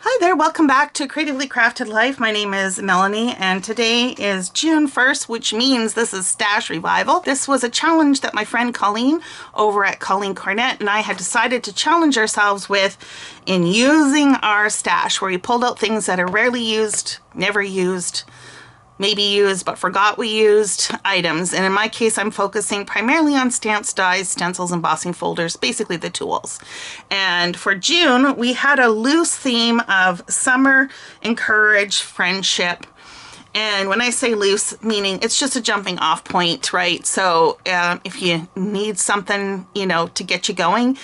Hi there, welcome back to Creatively Crafted Life. My name is Melanie and today is June 1st, which means this is Stash Revival. This was a challenge that my friend Colleen over at Concord 9th and I had decided to challenge ourselves with in using our stash, where we pulled out things that are rarely used, never used, maybe used but forgot we used items. And in my case, I'm focusing primarily on stamps, dies, stencils, embossing folders, basically the tools. And for June, we had a loose theme of summer, encourage, friendship. And when I say loose, meaning it's just a jumping off point, right? So if you need something, to get you going,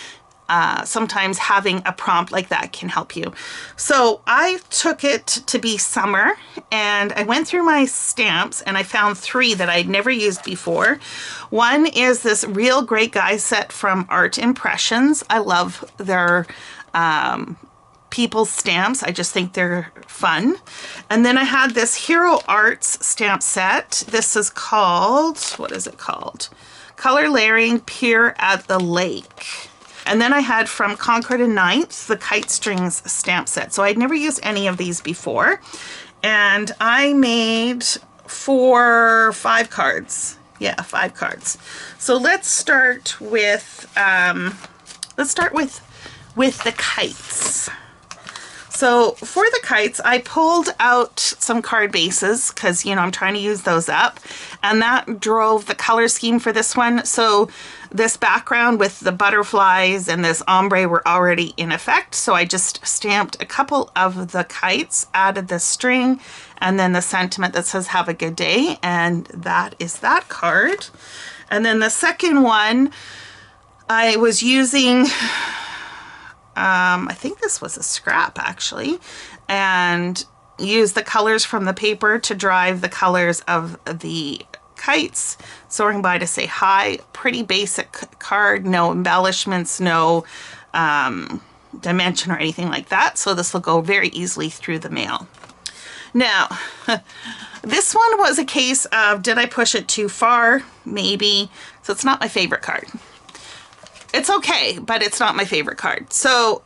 sometimes having a prompt like that can help you. So I took it to be summer and I went through my stamps and I found 3 that I'd never used before. One is this Real Great Guy set from Impressions. I love their people's stamps. I just think they're fun. And then I had this Hero Arts stamp set. This is called, what is it called? Color Layering Pier at the Lake. And then I had from Concord 9th, the Kite Strings stamp set. So I'd never used any of these before. And I made 5 cards. Yeah, 5 cards. So let's start with the kites. So for the kites, I pulled out some card bases because, I'm trying to use those up. And that drove the color scheme for this one. So this background with the butterflies and this ombre were already in effect. So I just stamped a couple of the kites, added the string, and then the sentiment that says, have a good day. And that is that card. And then the second one, I was using... I think this was a scrap actually, and use the colors from the paper to drive the colors of the kites. Soaring by to say hi. Pretty basic card, no embellishments, no dimension or anything like that. So this will go very easily through the mail. Now, this one was a case of, did I push it too far? Maybe. So it's not my favorite card. It's okay, but it's not my favorite card. So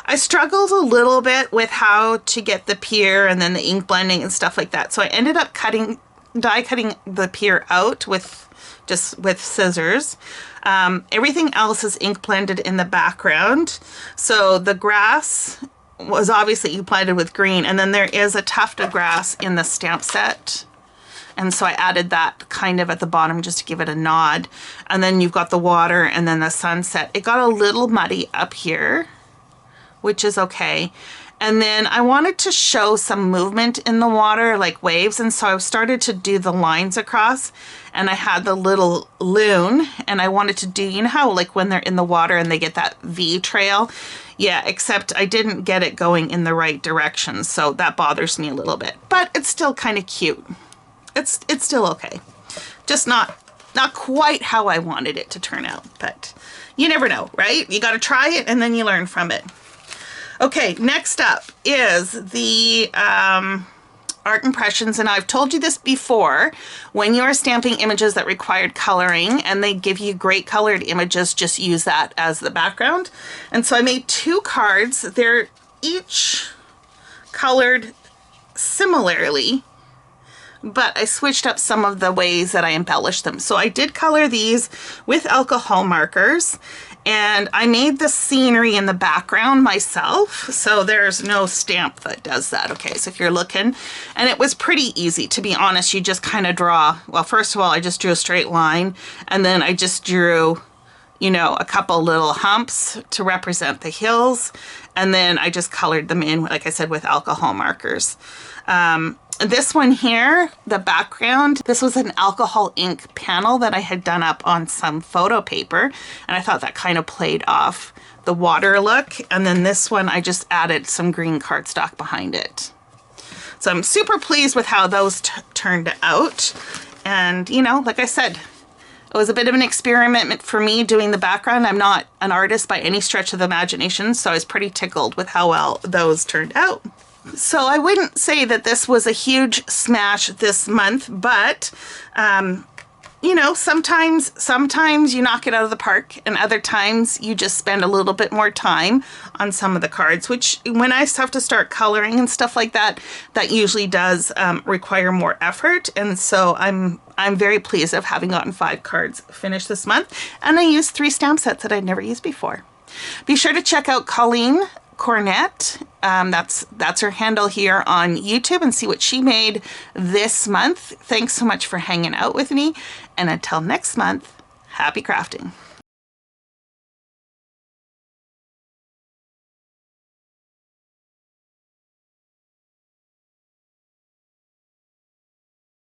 I struggled a little bit with how to get the pier and then the ink blending and stuff like that. So I ended up die cutting the pier out with scissors. Everything else is ink blended in the background. So the grass was obviously ink blended with green, and then there is a tuft of grass in the stamp set. And so I added that kind of at the bottom just to give it a nod. And then you've got the water and then the sunset. It got a little muddy up here, which is okay. And then I wanted to show some movement in the water, like waves. And so I started to do the lines across, and I had the little loon, and I wanted to do, how like when they're in the water and they get that V trail? Yeah, except I didn't get it going in the right direction. So that bothers me a little bit, but it's still kind of cute. It's still okay. Just not quite how I wanted it to turn out, but you never know, right? You got to try it and then you learn from it. Okay, next up is the Art Impressions, and I've told you this before. When you are stamping images that required coloring and they give you great colored images, just use that as the background. And so I made 2 cards. They're each colored similarly, but I switched up some of the ways that I embellished them. So I did color these with alcohol markers, and I made the scenery in the background myself. So there's no stamp that does that. Okay, so if you're looking, and it was pretty easy, to be honest. You just kind of draw, well, first of all, I just drew a straight line, and then I just drew, a couple little humps to represent the hills, and then I just colored them in, like I said, with alcohol markers. This one here, the background, this was an alcohol ink panel that I had done up on some photo paper, and I thought that kind of played off the water look. And then this one, I just added some green cardstock behind it. So I'm super pleased with how those turned out. And, like I said, it was a bit of an experiment for me doing the background. I'm not an artist by any stretch of the imagination, so I was pretty tickled with how well those turned out. So I wouldn't say that this was a huge smash this month, but you know, sometimes you knock it out of the park, and other times you just spend a little bit more time on some of the cards, which when I have to start coloring and stuff like that, that usually does require more effort. And so I'm very pleased of having gotten 5 cards finished this month, and I used 3 stamp sets that I'd never used before. Be sure to check out Colleen Cornett, that's her handle here on YouTube, and see what she made this month. Thanks so much for hanging out with me, and until next month, happy crafting.